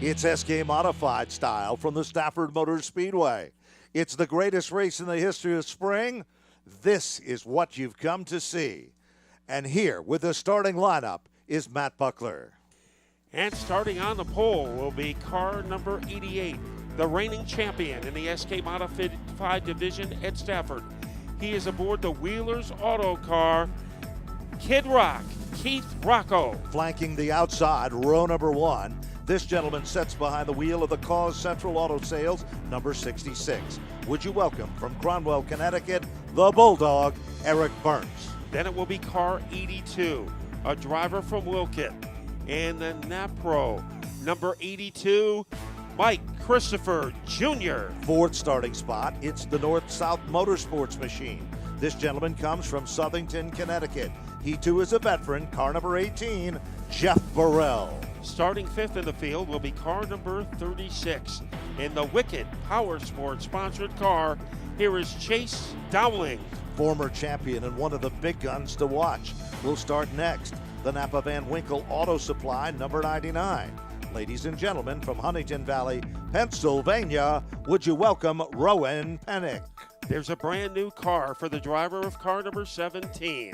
It's SK Modified style from the Stafford Motor Speedway. It's the greatest race in the history of spring. This is what you've come to see. And here with the starting lineup is Matt Buckler. And starting on the pole will be car number 88, the reigning champion in the SK Modified division at Stafford. He is aboard the Wheelers Auto car, Kid Rock, Keith Rocco. Flanking the outside, row number 1. This gentleman sits behind the wheel of the Cause Central Auto Sales, number 66. Would you welcome from Cronwell, Connecticut, the Bulldog, Eric Burns. Then it will be car 82, a driver from Wilkett. And the NAPA, number 82, Mike Christopher Jr. Fourth starting spot, it's the North-South Motorsports machine. This gentleman comes from Southington, Connecticut. He too is a veteran, car number 18, Jeff Burrell. Starting fifth in the field will be car number 36. In the Wicked Power Sports sponsored car, here is Chase Dowling. Former champion and one of the big guns to watch. We'll start next. The Napa Van Winkle Auto Supply, number 99. Ladies and gentlemen, from Huntington Valley, Pennsylvania, would you welcome Rowan Pennick. There's a brand new car for the driver of car number 17.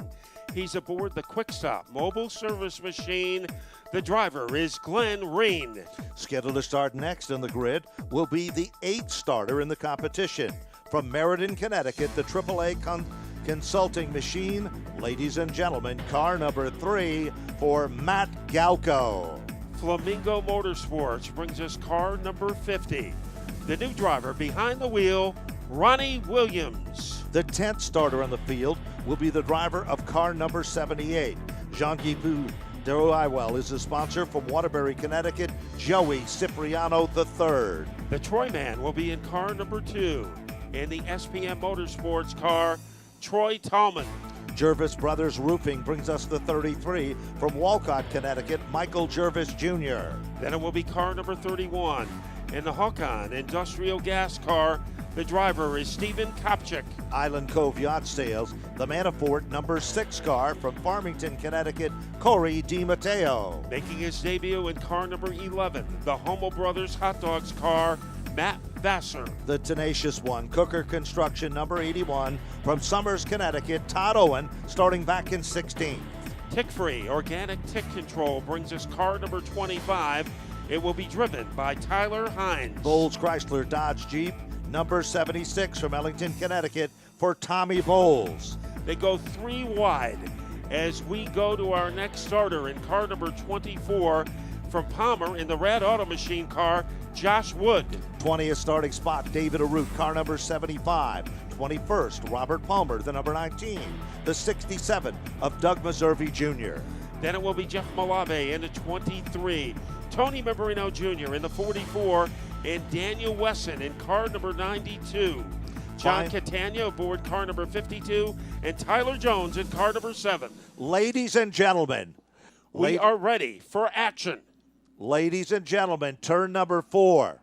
He's aboard the Quick Stop mobile service machine. The driver is Glenn Reen. Scheduled to start next on the grid will be the 8th starter in the competition. From Meriden, Connecticut, the AAA Consulting Machine. Ladies and gentlemen, car number 3 for Matt Galco. Flamingo Motorsports brings us car number 50. The new driver behind the wheel, Ronnie Williams. The 10th starter on the field will be the driver of car number 78. Jean-Guy Darrow is the sponsor from Waterbury, Connecticut, Joey Cipriano III. The Troy man will be in car number 2. In the SPM Motorsports car, Troy Tallman. Jervis Brothers Roofing brings us the 33 from Walcott, Connecticut, Michael Jervis Jr. Then it will be car number 31. In the Hawkon Industrial Gas car, the driver is Stephen Kopchik. Island Cove Yacht Sales, the Manafort number 6 car from Farmington, Connecticut, Corey DiMatteo. Making his debut in car number 11, the Homo Brothers Hot Dogs car, Matt Vassar. The Tenacious One, Cooker Construction number 81 from Summers, Connecticut, Todd Owen, starting back in 16. Tick-free organic tick control brings us car number 25. It will be driven by Tyler Hines. Bowles Chrysler Dodge Jeep, number 76 from Ellington, Connecticut, for Tommy Bowles. They go 3 wide as we go to our next starter in car number 24 from Palmer in the Rad Auto Machine car, Josh Wood. 20th starting spot, David Arute, car number 75. 21st, Robert Palmer, the number 19. The 67 of Doug Meservey Jr. Then it will be Jeff Malave in the 23. Tony Membrino Jr. in the 44. And Daniel Wesson in car number 92. John Catania aboard car number 52. And Tyler Jones in car number 7. Ladies and gentlemen, we are ready for action. Ladies and gentlemen, turn number 4.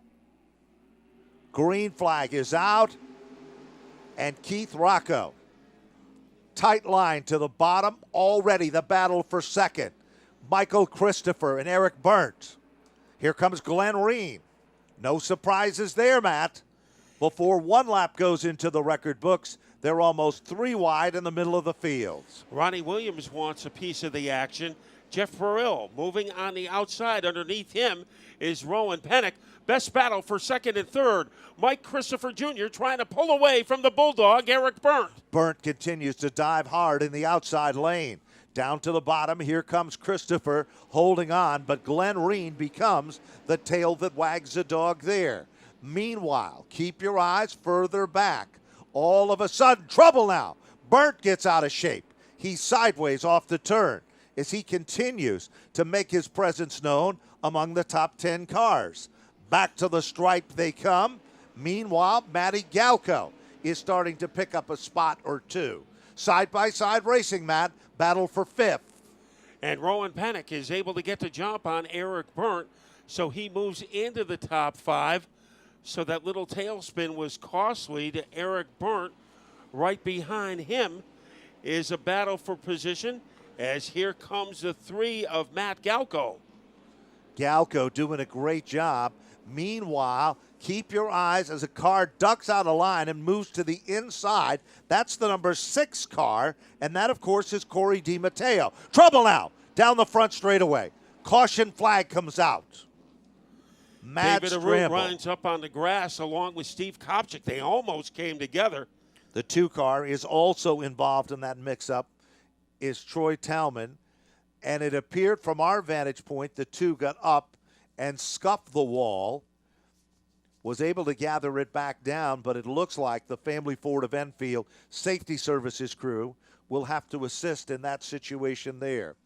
Green flag is out. And Keith Rocco. Tight line to the bottom. Already the battle for second. Michael Christopher and Eric Burns. Here comes Glenn Reen. No surprises there, Matt. Before one lap goes into the record books, they're almost 3 wide in the middle of the fields. Ronnie Williams wants a piece of the action. Jeff Burrell moving on the outside. Underneath him is Rowan Pennick. Best battle for second and third. Mike Christopher Jr. trying to pull away from the Bulldog, Eric Burnt. Burnt continues to dive hard in the outside lane. Down to the bottom, here comes Christopher holding on, but Glenn Reen becomes the tail that wags the dog there. Meanwhile, keep your eyes further back. All of a sudden, trouble now. Burnt gets out of shape. He's sideways off the turn as he continues to make his presence known among the top 10 cars. Back to the stripe they come. Meanwhile, Matty Galco is starting to pick up a spot or two. Side-by-side racing, Matt. Battle for 5th. And Rowan Pennick is able to get the jump on Eric Burnt, so he moves into the top 5. So that little tailspin was costly to Eric Burnt. Right behind him is a battle for position, as here comes the 3 of Matt Galco. Galco doing a great job. Meanwhile, keep your eyes as a car ducks out of line and moves to the inside. That's the number 6 car, and that, of course, is Corey DiMatteo. Trouble now, down the front straightaway. Caution flag comes out. Mad David Aru scramble. runs up on the grass along with Steve Kopchik. They almost came together. The 2 car is also involved in that mix-up, is Troy Talman. And it appeared from our vantage point, the 2 got up and scuffed the wall, was able to gather it back down, but it looks like the Family Ford of Enfield Safety Services crew will have to assist in that situation there.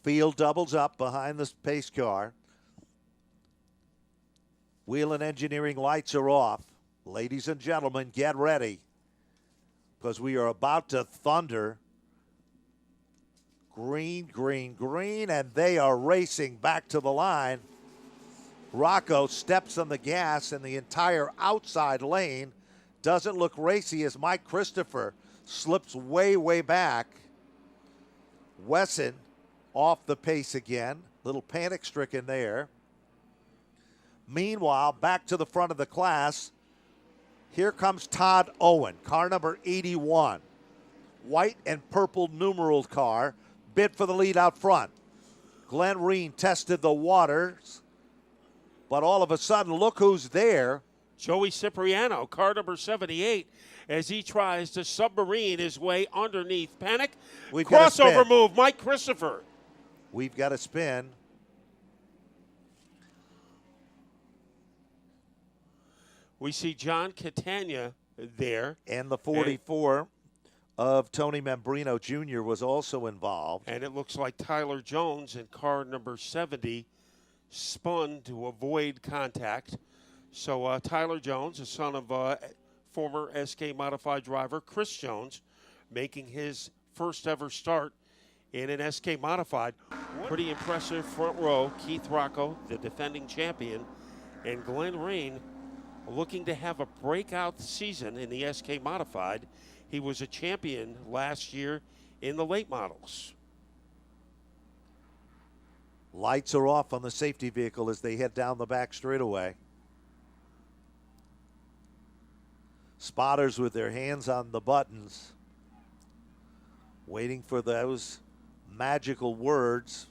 Field doubles up behind the pace car. Wheel and engineering lights are off. Ladies and gentlemen, get ready, because we are about to thunder. Green, green, green, and they are racing back to the line. Rocco steps on the gas, and the entire outside lane doesn't look racy as Mike Christopher slips way, way back. Wesson off the pace again. Little panic-stricken there. Meanwhile, back to the front of the class, here comes Todd Owen, car number 81. White and purple numeral car, bid for the lead out front. Glenn Reen tested the waters, but all of a sudden, look who's there. Joey Cipriano, car number 78, as he tries to submarine his way underneath. Panic. We've got a Crossover spin. move, Mike Christopher. We've got a spin. We see John Catania there. And the 44 of Tony Membrino Jr. was also involved. And it looks like Tyler Jones in car number 70 spun to avoid contact. So Tyler Jones, the son of former SK Modified driver Chris Jones, making his first ever start in an SK Modified. Pretty impressive front row. Keith Rocco, the defending champion, and Glenn Reen looking to have a breakout season in the SK Modified. He was a champion last year in the late models. Lights are off on the safety vehicle as they head down the back straightaway. Spotters with their hands on the buttons, waiting for those magical words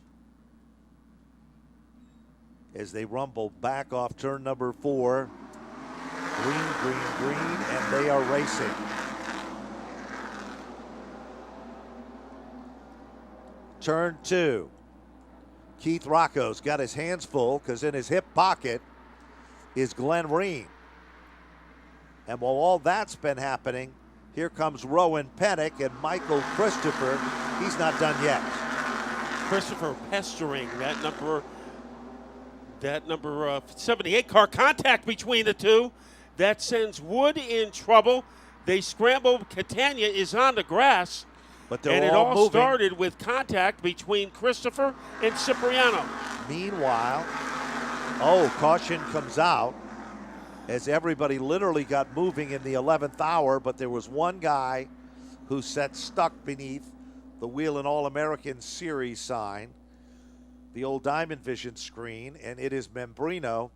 as they rumble back off turn number 4. Green, green, green, and they are racing. Turn 2. Keith Rocco's got his hands full because in his hip pocket is Glenn Reen. And while all that's been happening, here comes Rowan Pennick and Michael Christopher. He's not done yet. Christopher pestering that number 78 car. Contact between the two. That sends Wood in trouble. They scramble. Catania is on the grass. But they're and it all all moving. started with contact between Christopher and Cipriano. Meanwhile, caution comes out as everybody literally got moving in the 11th hour, but there was one guy who sat stuck beneath the Wheel and All-American Series sign, the old Diamond Vision screen, and it is Membrino.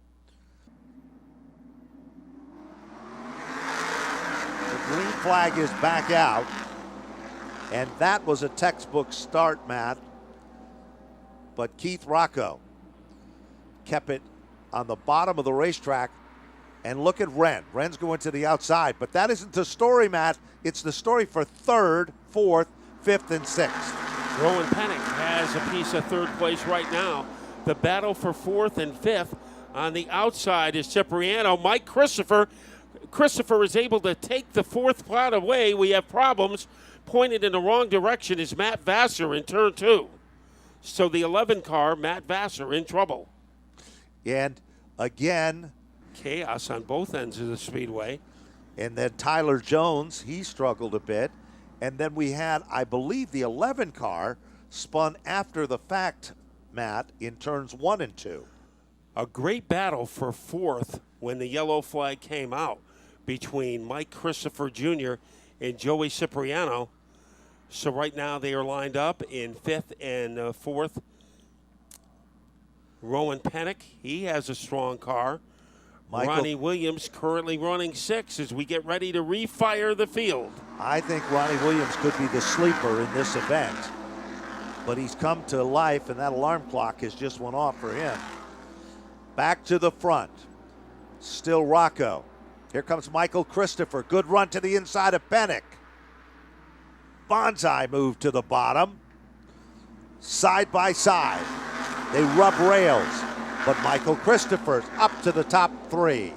The green flag is back out, and that was a textbook start, Matt. But Keith Rocco kept it on the bottom of the racetrack. And look at Ren. Ren's going to the outside. But that isn't the story, Matt. It's the story for 3rd, 4th, 5th, and 6th. Rowan Pennick has a piece of 3rd place right now. The battle for 4th and 5th. On the outside is Cipriano. Mike Christopher. Christopher is able to take the 4th spot away. We have problems. Pointed in the wrong direction is Matt Vassar in turn 2. So the 11 car, Matt Vassar, in trouble. And again, chaos on both ends of the speedway. And then Tyler Jones, he struggled a bit. And then we had, I believe, the 11 car spun after the fact, Matt, in turns 1 and 2. A great battle for 4th when the yellow flag came out between Mike Christopher Jr. and Joey Cipriano. So right now they are lined up in 5th and 4th. Rowan Pennick, he has a strong car. Michael, Ronnie Williams currently running 6 as we get ready to refire the field. I think Ronnie Williams could be the sleeper in this event, but he's come to life, and that alarm clock has just went off for him. Back to the front. Still Rocco. Here comes Michael Christopher. Good run to the inside of Pennick. Bonsai move to the bottom. Side by side. They rub rails, but Michael Christopher's up to the top 3.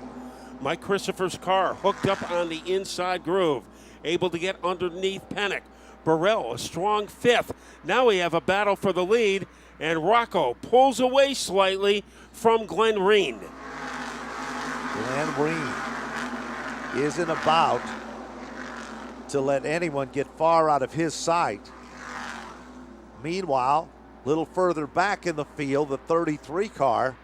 Mike Christopher's car hooked up on the inside groove, able to get underneath Pennick. Burrell, a strong 5th. Now we have a battle for the lead, and Rocco pulls away slightly from Glenn Reen. Glenn Reen isn't about to let anyone get far out of his sight. Meanwhile, a little further back in the field, the 33 car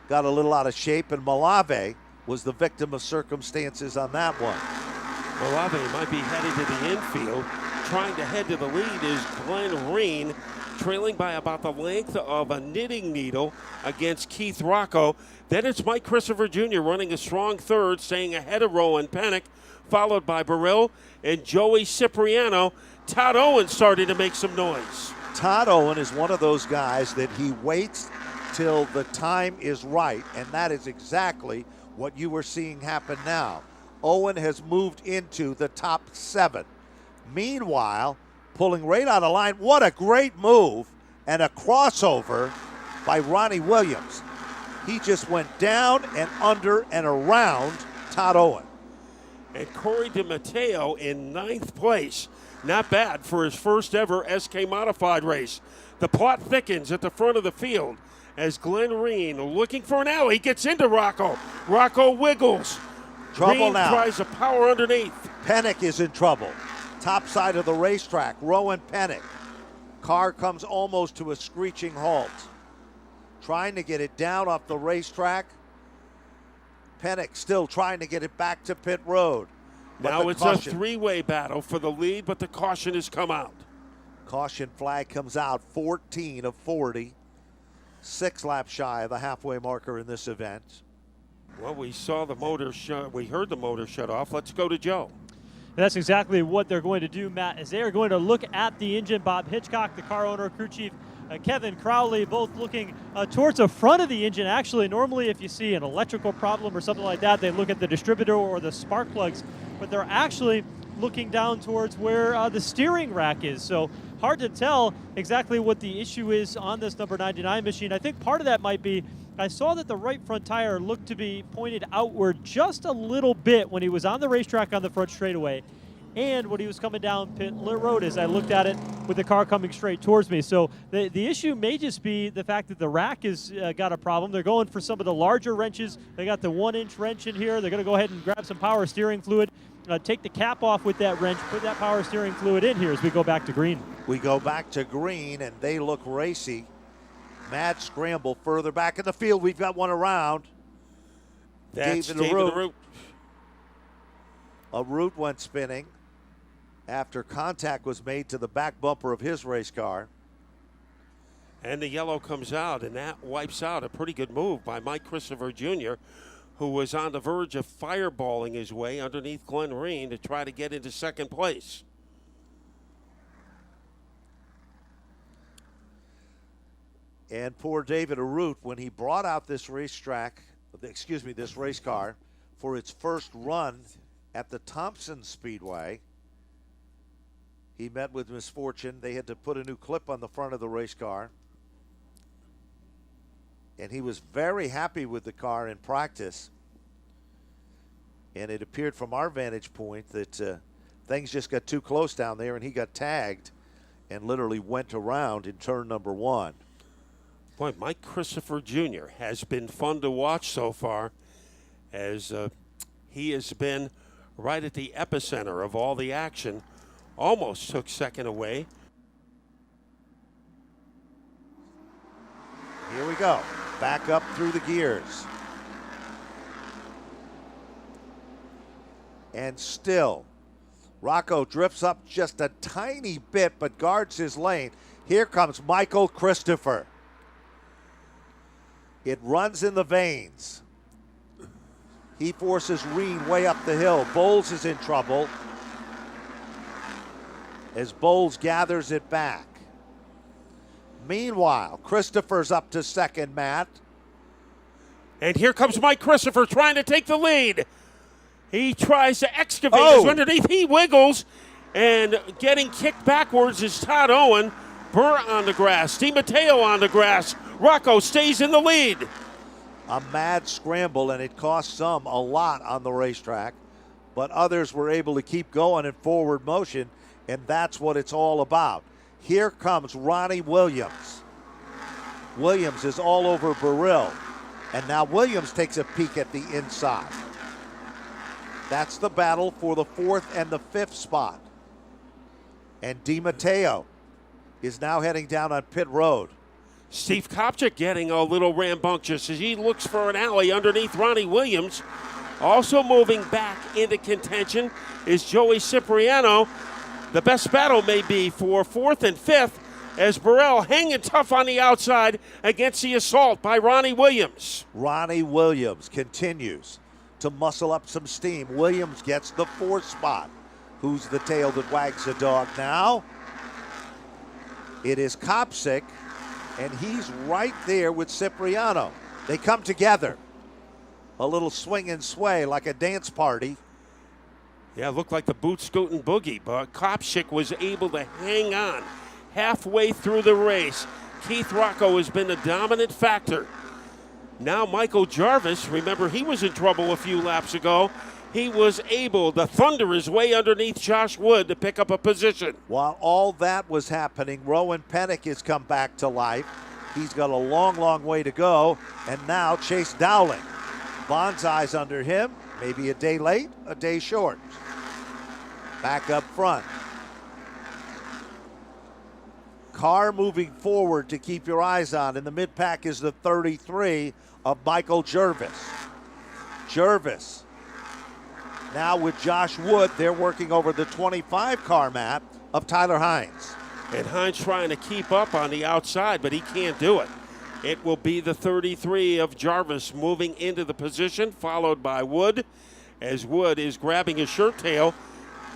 got a little out of shape, and Malave was the victim of circumstances on that one. Malave might be headed to the infield. Trying to head to the lead is Glenn Reen, trailing by about the length of a knitting needle against Keith Rocco. Then it's Mike Christopher Jr. running a strong 3rd, staying ahead of Rowan Pennick, followed by Burrell and Joey Cipriano. Todd Owen starting to make some noise. Todd Owen is one of those guys that he waits till the time is right, and that is exactly what you were seeing happen now. Owen has moved into the top 7. Meanwhile, pulling right out of line, what a great move, and a crossover by Ronnie Williams. He just went down and under and around Todd Owen. And Corey DiMatteo in 9th place. Not bad for his first ever SK Modified race. The plot thickens at the front of the field as Glenn Reen, looking for an alley, gets into Rocco. Rocco wiggles. Trouble Reen now. tries to power underneath. Pennick is in trouble. Top side of the racetrack, Rowan Pennick. Car comes almost to a screeching halt. Trying to get it down off the racetrack. Pennick still trying to get it back to pit road. But now it's caution, a 3-way battle for the lead, but the caution has come out. Caution flag comes out, 14 of 40. 6 laps shy of the halfway marker in this event. Well, we saw the motor we heard the motor shut off. Let's go to Joe. That's exactly what they're going to do, Matt, is they are going to look at the engine. Bob Hitchcock, the car owner, crew chief, Kevin Crowley, both looking towards the front of the engine. Actually, normally if you see an electrical problem or something like that, they look at the distributor or the spark plugs, but they're actually looking down towards where the steering rack is. So hard to tell exactly what the issue is on this number 99 machine. I think part of that might be, I saw that the right front tire looked to be pointed outward just a little bit when he was on the racetrack on the front straightaway, and when he was coming down pit road as I looked at it with the car coming straight towards me. So the issue may just be the fact that the rack has got a problem. They're going for some of the larger wrenches. They got the 1-inch wrench in here. They're going to go ahead and grab some power steering fluid, take the cap off with that wrench, put that power steering fluid in here as we go back to green. We go back to green, and they look racy. Mad scramble further back in the field. We've got one around. That's David David Arute. Arute. Arute went spinning after contact was made to the back bumper of his race car. And the yellow comes out, and that wipes out a pretty good move by Mike Christopher Jr., who was on the verge of fireballing his way underneath Glenn Reen to try to get into second place. And poor David Arute, when he brought out this race car for its first run at the Thompson Speedway, he met with misfortune. They had to put a new clip on the front of the race car. And he was very happy with the car in practice. And it appeared from our vantage point that things just got too close down there, and he got tagged and literally went around in turn number 1. Boy, Mike Christopher Jr. has been fun to watch so far, as he has been right at the epicenter of all the action. Almost took second away. Here we go. Back up through the gears. And still, Rocco drifts up just a tiny bit but guards his lane. Here comes Michael Christopher. It runs in the veins. He forces Reen way up the hill. Bowles is in trouble as Bowles gathers it back. Meanwhile, Christopher's up to second, Matt. And here comes Mike Christopher trying to take the lead. He tries to excavate his underneath. He wiggles, and getting kicked backwards is Todd Owen. Burr on the grass. DiMatteo on the grass. Rocco stays in the lead. A mad scramble, and it cost some a lot on the racetrack, but others were able to keep going in forward motion, and that's what it's all about. Here comes Ronnie Williams. Williams is all over Burrill, and now Williams takes a peek at the inside. That's the battle for the 4th and the 5th spot. And DiMatteo is now heading down on pit road. Steve Kopchak getting a little rambunctious as he looks for an alley underneath Ronnie Williams. Also moving back into contention is Joey Cipriano. The best battle may be for 4th and 5th as Burrell hanging tough on the outside against the assault by Ronnie Williams. Ronnie Williams continues to muscle up some steam. Williams gets the 4th spot. Who's the tail that wags the dog now? It is Kopchak, and he's right there with Cipriano. They come together. A little swing and sway like a dance party. Yeah, it looked like the boot scooting boogie, but Kopchak was able to hang on halfway through the race. Keith Rocco has been the dominant factor. Now Michael Jarvis, remember he was in trouble a few laps ago. He was able to thunder his way underneath Josh Wood to pick up a position. While all that was happening, Rowan Pennick has come back to life. He's got a long, long way to go. And now Chase Dowling. Bonsai's under him. Maybe a day late, a day short. Back up front. Car moving forward to keep your eyes on. In the mid-pack is the 33 of Michael Jervis. Jervis now with Josh Wood. They're working over the 25 car map of Tyler Hines. And Hines trying to keep up on the outside, but he can't do it. It will be the 33 of Jarvis moving into the position, followed by Wood. As Wood is grabbing his shirt tail,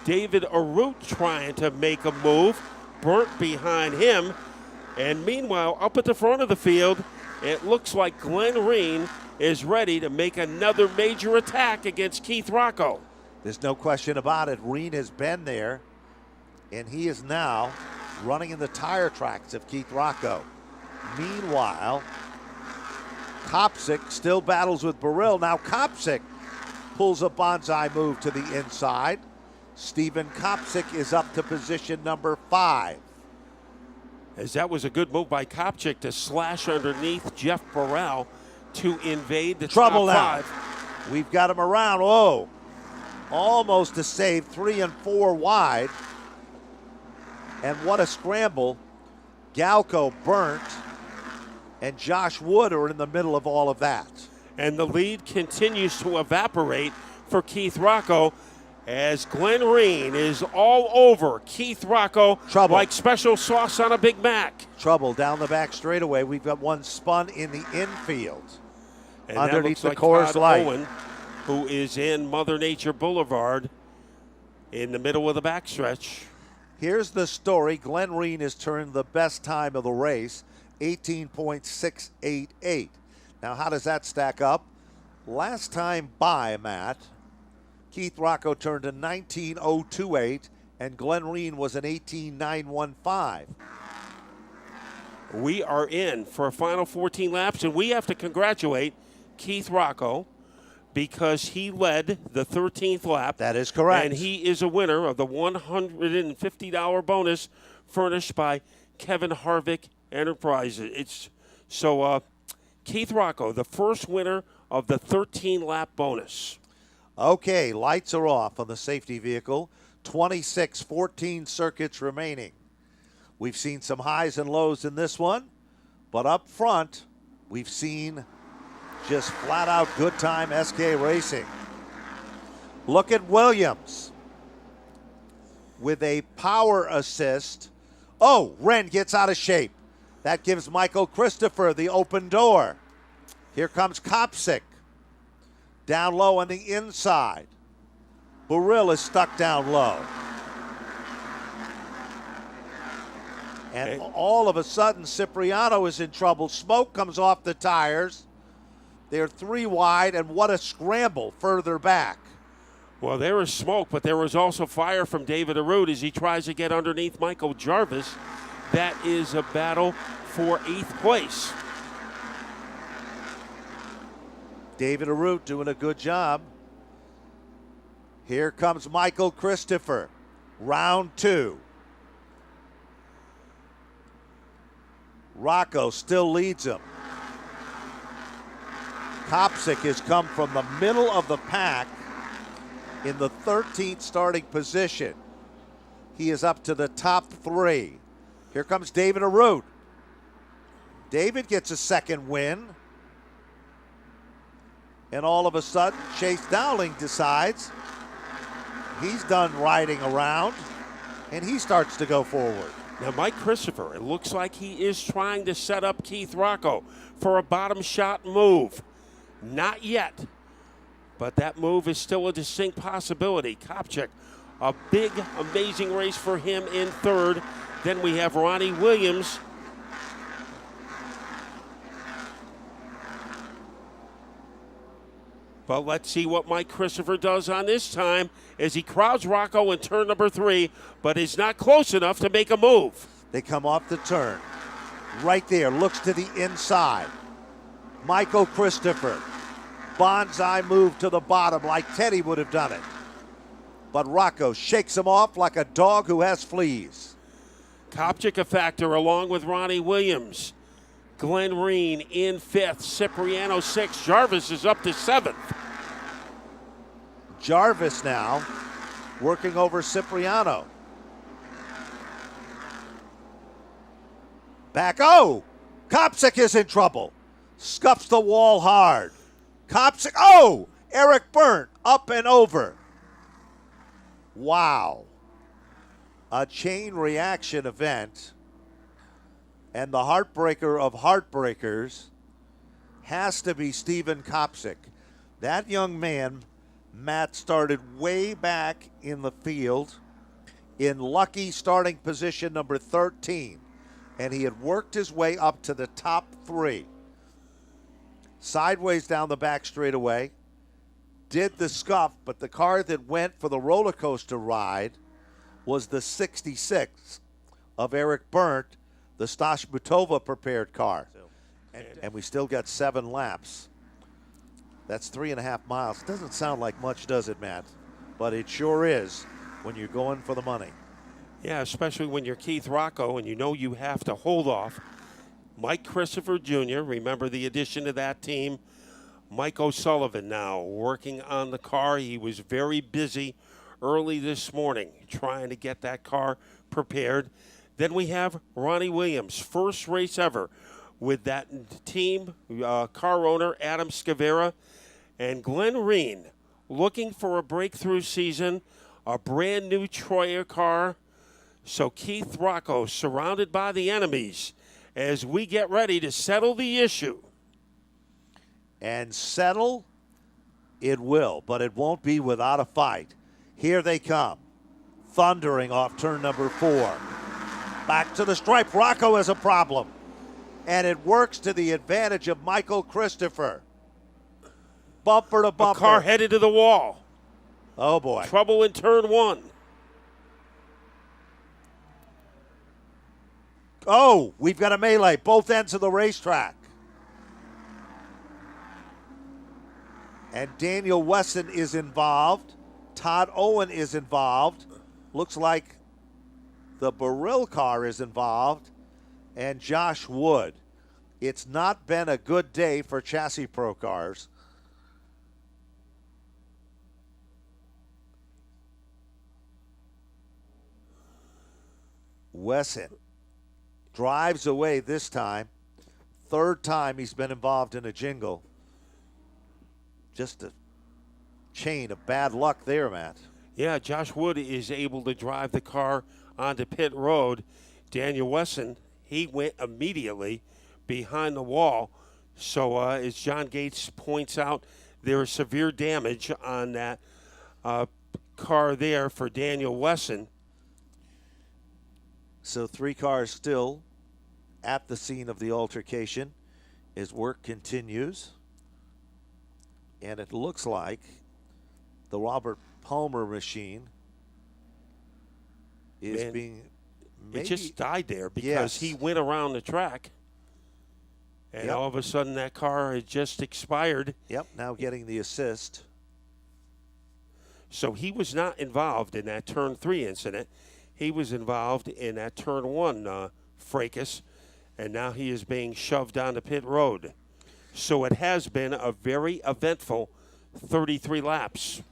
David Arute trying to make a move. Burnt behind him. And meanwhile, up at the front of the field, it looks like Glenn Reen is ready to make another major attack against Keith Rocco. There's no question about it. Reen has been there, and he is now running in the tire tracks of Keith Rocco. Meanwhile, Kopchak still battles with Burrill. Now Kopchak pulls a bonsai move to the inside. Stephen Kopchak is up to position number 5. As that was a good move by Kopchak to slash underneath Jeff Burrell to invade the Trouble top now. 5. We've got him around. Oh, almost a save. 3 and 4 wide. And what a scramble. Galco, Burnt, and Josh Wood are in the middle of all of that. And the lead continues to evaporate for Keith Rocco as Glenn Reen is all over Keith Rocco. Trouble. Like special sauce on a Big Mac. Trouble down the back straightaway. We've got one spun in the infield. And Underneath that the looks Coors like Light. Todd Owen, who is in Mother Nature Boulevard in the middle of the backstretch. Here's the story. Glenn Reen has turned the best time of the race, 18.688. Now, how does that stack up? Last time by, Matt, Keith Rocco turned a 19.028, and Glenn Reen was an 18.915. We are in for a final 14 laps, and we have to congratulate Keith Rocco because he led the 13th lap. That is correct. And he is a winner of the $150 bonus furnished by Kevin Harvick Enterprises. Keith Rocco, the first winner of the 13-lap bonus. Okay, lights are off on the safety vehicle. 14 circuits remaining. We've seen some highs and lows in this one, but up front, we've seen just flat out good time SK Racing. Look at Williams with a power assist. Oh, Wren gets out of shape. That gives Michael Christopher the open door. Here comes Kopsick. Down low on the inside. Burrill is stuck down low. And all of a sudden, Cipriano is in trouble. Smoke comes off the tires. They're 3 wide, and what a scramble further back. Well, there was smoke, but there was also fire from David Arute as he tries to get underneath Michael Jarvis. That is a battle for 8th place. David Arute doing a good job. Here comes Michael Christopher. Round 2. Rocco still leads him. Kopsick has come from the middle of the pack in the 13th starting position. He is up to the top 3. Here comes David Arute. David gets a second win. And all of a sudden, Chase Dowling decides he's done riding around, and he starts to go forward. Now, Mike Christopher, it looks like he is trying to set up Keith Rocco for a bottom shot move. Not yet, but that move is still a distinct possibility. Kopsick, a big, amazing race for him in 3rd. Then we have Ronnie Williams. But let's see what Mike Christopher does on this time as he crowds Rocco in turn number 3, but is not close enough to make a move. They come off the turn. Right there, looks to the inside. Michael Christopher. Bonsai move to the bottom like Teddy would have done it. But Rocco shakes him off like a dog who has fleas. Kopsick a factor along with Ronnie Williams. Glenn Reen in 5th. Cipriano 6th. Jarvis is up to 7th. Jarvis now working over Cipriano. Back. Oh! Kopsick is in trouble. Scuffs the wall hard. Kopsick. Oh! Eric Byrne up and over. Wow. A chain reaction event. And the heartbreaker of heartbreakers has to be Stephen Kopsick. That young man, Matt, started way back in the field in lucky starting position number 13. And he had worked his way up to the top 3. Sideways down the back straightaway. Did the scuff, but the car that went for the roller coaster ride was the 66 of Eric Byrne, the Stash Butova prepared car. And we still got 7 laps. That's 3.5 miles. Doesn't sound like much, does it, Matt? But it sure is when you're going for the money. Yeah, especially when you're Keith Rocco and you know you have to hold off. Mike Christopher Jr., remember the addition to that team. Mike O'Sullivan now working on the car. He was very busy early this morning trying to get that car prepared. Then we have Ronnie Williams, first race ever with that team, car owner Adam Scavera, and Glenn Reen looking for a breakthrough season, a brand new Troyer car. So Keith Rocco surrounded by the enemies as we get ready to settle the issue. And settle it will, but it won't be without a fight. Here they come, thundering off turn number 4. Back to the stripe. Rocco has a problem. And it works to the advantage of Michael Christopher. Bumper to bumper. A car headed to the wall. Oh, boy. Trouble in turn 1. Oh, we've got a melee, both ends of the racetrack. And Daniel Wesson is involved. Todd Owen is involved. Looks like the Burrill car is involved. And Josh Wood. It's not been a good day for Chassis Pro cars. Wesson drives away this time. 3rd time he's been involved in a jingle. Just a chain of bad luck there, Matt. Yeah, Josh Wood is able to drive the car onto pit road. Daniel Wesson, he went immediately behind the wall. So as John Gates points out, there is severe damage on that car there for Daniel Wesson. So 3 cars still at the scene of the altercation as work continues. And it looks like the Robert Palmer machine is being maybe, it just died there because yes. he went around the track. And all of a sudden that car had just expired. Yep, now getting the assist. So he was not involved in that turn 3 incident. He was involved in that turn 1 fracas, and now he is being shoved down the pit road. So it has been a very eventful 33 laps.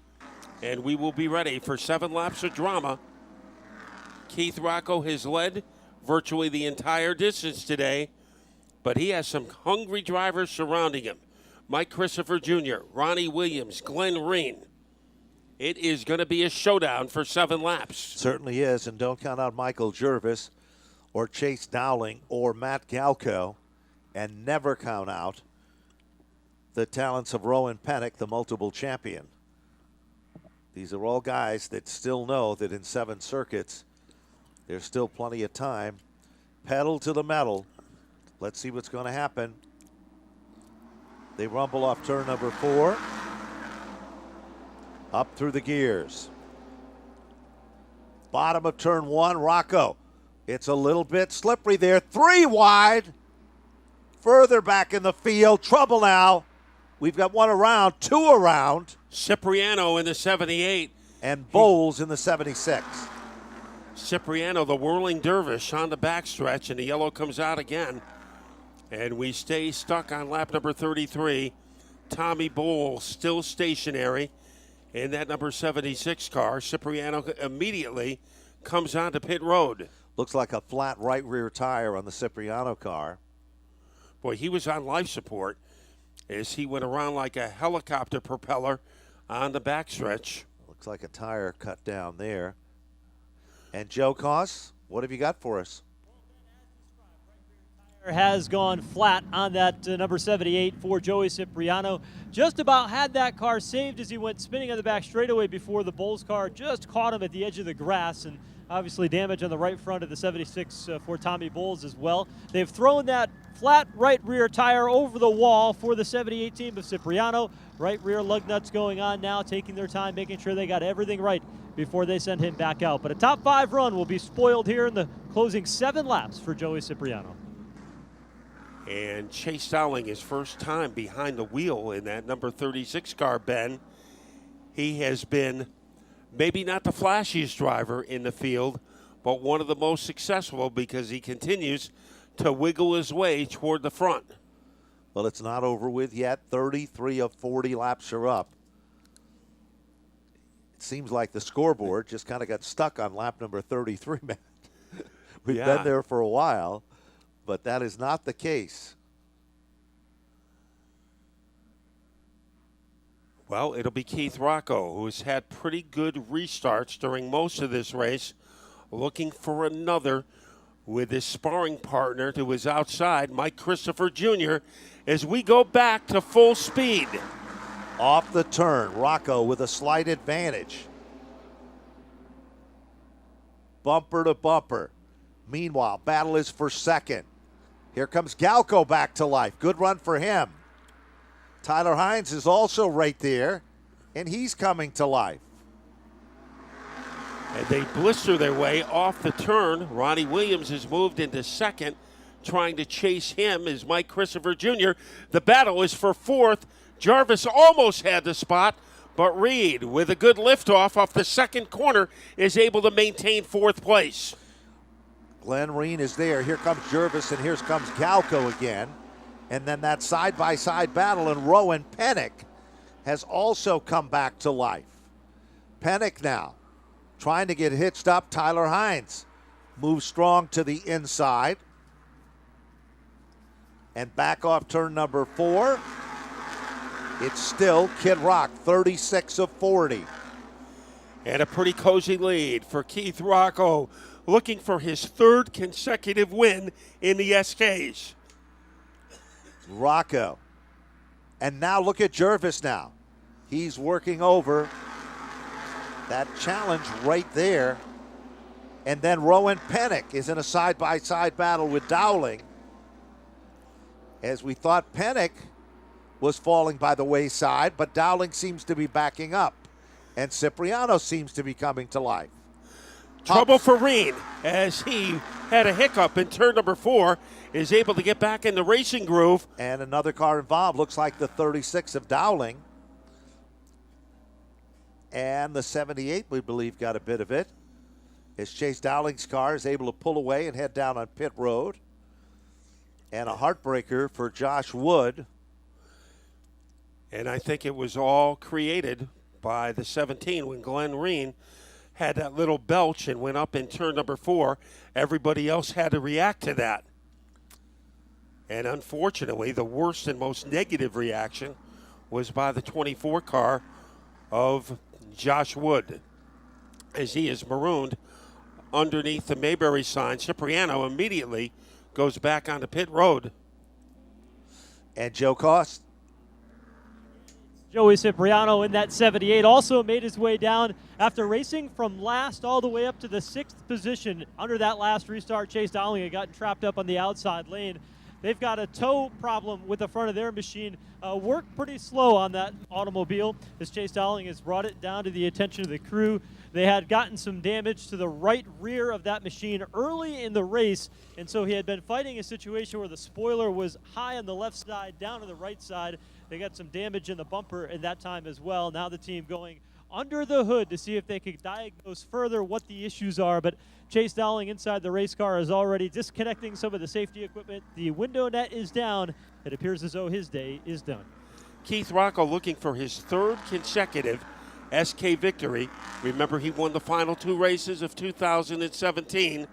And we will be ready for 7 laps of drama. Keith Rocco has led virtually the entire distance today, but he has some hungry drivers surrounding him. Mike Christopher Jr., Ronnie Williams, Glenn Reen. It is going to be a showdown for 7 laps. Certainly is, and don't count out Michael Jervis or Chase Dowling or Matt Galco, and never count out the talents of Rowan Pennick, the multiple champion. These are all guys that still know that in 7 circuits, there's still plenty of time. Pedal to the metal. Let's see what's going to happen. They rumble off turn number 4. Up through the gears. Bottom of turn 1, Rocco. It's a little bit slippery there. 3 wide. Further back in the field. Trouble now. We've got 1 around, 2 around. Cipriano in the 78. And Bowles in the 76. Cipriano, the whirling dervish, on the backstretch, and the yellow comes out again. And we stay stuck on lap number 33. Tommy Bowles still stationary in that number 76 car. Cipriano immediately comes onto pit road. Looks like a flat right rear tire on the Cipriano car. Boy, he was on life support as he went around like a helicopter propeller on the backstretch. Looks like a tire cut down there. And Joe Koss, what have you got for us? Has gone flat on that number 78 for Joey Cipriano. Just about had that car saved as he went spinning on the back straightaway before the Bulls car just caught him at the edge of the grass, and obviously damage on the right front of the 76 for Tommy Bowles as well. They've thrown that flat right rear tire over the wall for the 78 team of Cipriano. Right rear lug nuts going on now, taking their time, making sure they got everything right before they send him back out. But a top 5 run will be spoiled here in the closing 7 laps for Joey Cipriano. And Chase Dowling, his first time behind the wheel in that number 36 car, Ben. He has been maybe not the flashiest driver in the field, but one of the most successful because he continues to wiggle his way toward the front. Well, it's not over with yet. 33 of 40 laps are up. It seems like the scoreboard just kind of got stuck on lap number 33, man. We've been there for a while, but that is not the case. Well, it'll be Keith Rocco, who's had pretty good restarts during most of this race, looking for another with his sparring partner to his outside, Mike Christopher Jr., as we go back to full speed. Off the turn, Rocco with a slight advantage. Bumper to bumper. Meanwhile, battle is for second. Here comes Galco back to life. Good run for him. Tyler Hines is also right there, and he's coming to life. And they blister their way off the turn. Ronnie Williams has moved into second, trying to chase him is Mike Christopher Jr. The battle is for fourth. Jarvis almost had the spot, but Reed, with a good liftoff off the second corner, is able to maintain fourth place. Glenn Reen is there. Here comes Jervis, and here comes Galco again. And then that side-by-side battle, and Rowan Pennick has also come back to life. Pennick now trying to get hitched up. Tyler Hines moves strong to the inside. And back off turn number 4. It's still Kid Rock, 36 of 40. And a pretty cozy lead for Keith Rocco, looking for his third consecutive win in the SKs. Rocco. And now look at Jervis now. He's working over that challenge right there. And then Rowan Pennick is in a side-by-side battle with Dowling. As we thought Pennick was falling by the wayside, but Dowling seems to be backing up. And Cipriano seems to be coming to life. Trouble for Reen as he had a hiccup in turn number 4, is able to get back in the racing groove. And another car involved, looks like the 36 of Dowling. And the 78, we believe, got a bit of it. As Chase Dowling's car is able to pull away and head down on pit road. And a heartbreaker for Josh Wood. And I think it was all created by the 17 when Glenn Reen had that little belch and went up in turn number 4. Everybody else had to react to that. And unfortunately, the worst and most negative reaction was by the 24 car of Josh Wood, as he is marooned underneath the Mayberry sign. Cipriano immediately goes back onto pit road. And Joe Cost. Joey Cipriano in that 78 also made his way down after racing from last all the way up to the 6th position. Under that last restart, Chase Dowling had gotten trapped up on the outside lane. They've got a tow problem with the front of their machine. Worked pretty slow on that automobile as Chase Dowling has brought it down to the attention of the crew. They had gotten some damage to the right rear of that machine early in the race, and so he had been fighting a situation where the spoiler was high on the left side, down on the right side. They got some damage in the bumper at that time as well. Now the team going under the hood to see if they could diagnose further what the issues are. But Chase Dowling inside the race car is already disconnecting some of the safety equipment. The window net is down. It appears as though his day is done. Keith Rocco looking for his 3rd consecutive SK victory. Remember, he won the final 2 races of 2017,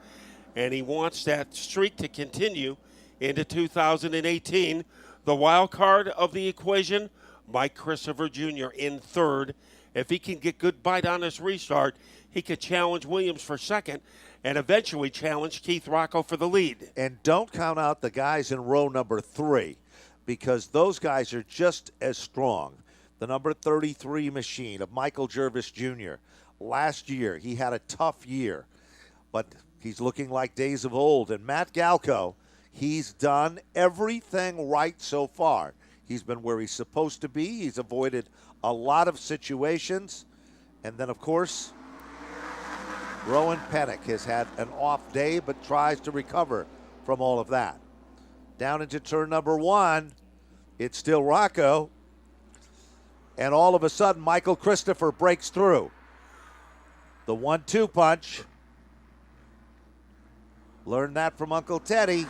and he wants that streak to continue into 2018. The wild card of the equation, Mike Christopher Jr. in 3rd. If he can get good bite on this restart, he could challenge Williams for 2nd and eventually challenge Keith Rocco for the lead. And don't count out the guys in row number 3, because those guys are just as strong. The number 33 machine of Michael Jervis Jr. Last year, he had a tough year, but he's looking like days of old. And Matt Galco, he's done everything right so far. He's been where he's supposed to be. He's avoided a lot of situations. And then, of course, Rowan Pennick has had an off day but tries to recover from all of that. Down into turn number 1, it's still Rocco. And all of a sudden, Michael Christopher breaks through. The 1-2 punch. Learned that from Uncle Teddy.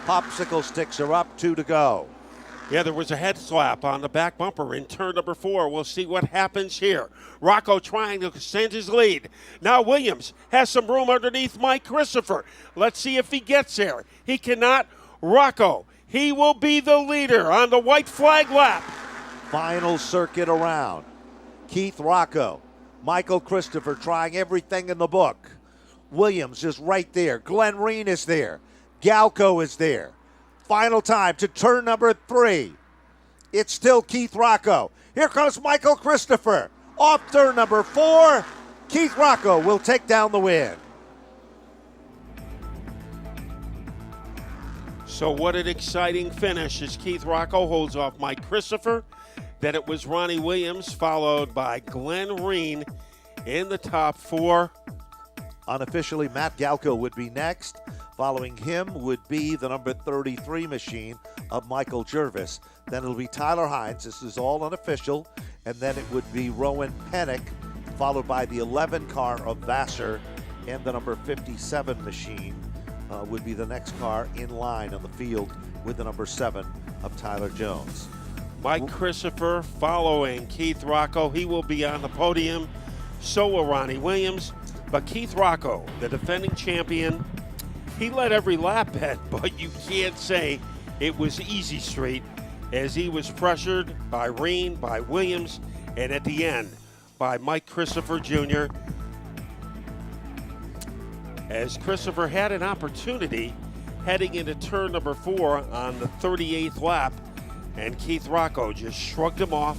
Popsicle sticks are up, 2 to go. Yeah, there was a head slap on the back bumper in turn number 4. We'll see what happens here. Rocco trying to extend his lead. Now Williams has some room underneath Mike Christopher. Let's see if he gets there. He cannot. Rocco, he will be the leader on the white flag lap. Final circuit around. Keith Rocco, Michael Christopher trying everything in the book. Williams is right there. Glenn Reen is there. Galco is there. Final time to turn number 3. It's still Keith Rocco. Here comes Michael Christopher. Off turn number 4. Keith Rocco will take down the win. So what an exciting finish as Keith Rocco holds off Mike Christopher. Then it was Ronnie Williams, followed by Glenn Reen in the top 4. Unofficially, Matt Galco would be next. Following him would be the number 33 machine of Michael Jervis. Then it'll be Tyler Hines. This is all unofficial. And then it would be Rowan Pennick, followed by the 11 car of Vassar. And the number 57 machine would be the next car in line on the field with the number 7 of Tyler Jones. Mike Christopher following Keith Rocco. He will be on the podium. So will Ronnie Williams. But Keith Rocco, the defending champion, he led every lap, but you can't say it was easy street as he was pressured by Reen, by Williams, and at the end by Mike Christopher Jr. As Christopher had an opportunity heading into turn number 4 on the 38th lap, and Keith Rocco just shrugged him off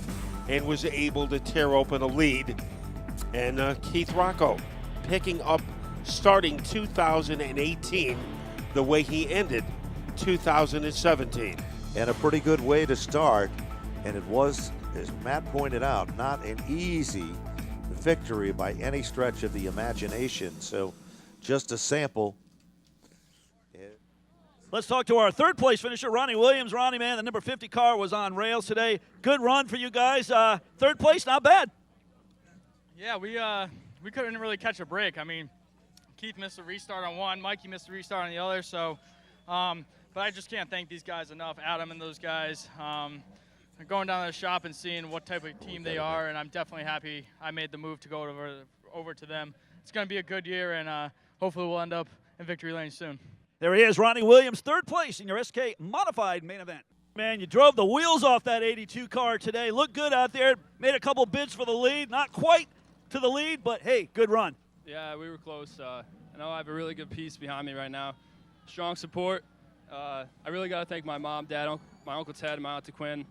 and was able to tear open a lead. And Keith Rocco picking up starting 2018 the way he ended 2017. And a pretty good way to start. And it was, as Matt pointed out, not an easy victory by any stretch of the imagination. So just a sample. Let's talk to our third place finisher, Ronnie Williams. Ronnie, man, the number 50 car was on rails today. Good run for you guys. Third place, not bad. Yeah, we couldn't really catch a break. I mean, Keith missed a restart on one, Mikey missed a restart on the other. So, but I just can't thank these guys enough, Adam and those guys. Going down to the shop and seeing what type of team they are, and I'm definitely happy I made the move to go over to them. It's going to be a good year, and hopefully we'll end up in victory lane soon. There he is, Ronnie Williams, third place in your SK Modified main event. Man, you drove the wheels off that 82 car today. Looked good out there. Made a couple bids for the lead. Not quite to the lead, but hey, good run. Yeah, we were close. I know I have a really good piece behind me right now. Strong support. I really got to thank my mom, dad, my Uncle Ted, and my Aunt Quinn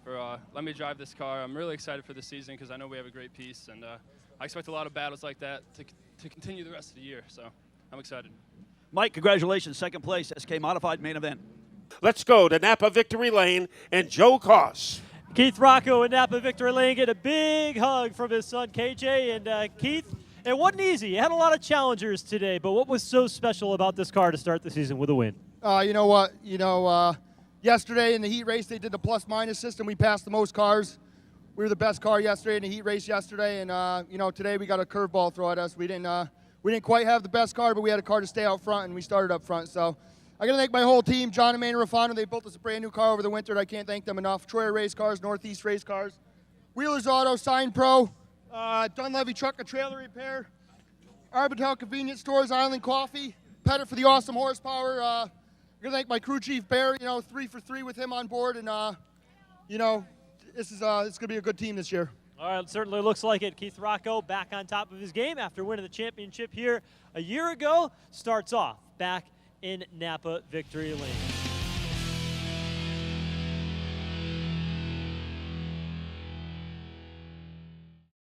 for letting me drive this car. I'm really excited for the season because I know we have a great piece, and I expect a lot of battles like that to continue the rest of the year, so I'm excited. Mike, congratulations, second place, SK Modified main event. Let's go to Napa Victory Lane and Joe Koss. Keith Rocco in Napa Victory Lane get a big hug from his son KJ. And Keith, it wasn't easy. You had a lot of challengers today, but what was so special about this car to start the season with a win? You know what? Yesterday in the heat race, they did the plus-minus system. We passed the most cars. We were the best car yesterday in the heat race yesterday, and today we got a curveball throw at us. We didn't quite have the best car, but we had a car to stay out front, and we started up front. So I got to thank my whole team, John and Maynard Rafano. They built us a brand new car over the winter, and I can't thank them enough. Troyer Race Cars, Northeast Race Cars, Wheelers Auto, Sign Pro, Dunlevy Truck and Trailer Repair, Arbitel Convenience Stores, Island Coffee, Pettit for the awesome horsepower. I'm going to thank my crew chief, Bear, 3 for 3 with him on board, and, it's going to be a good team this year. All right, it certainly looks like it. Keith Rocco back on top of his game after winning the championship here a year ago. Starts off back in Napa Victory Lane.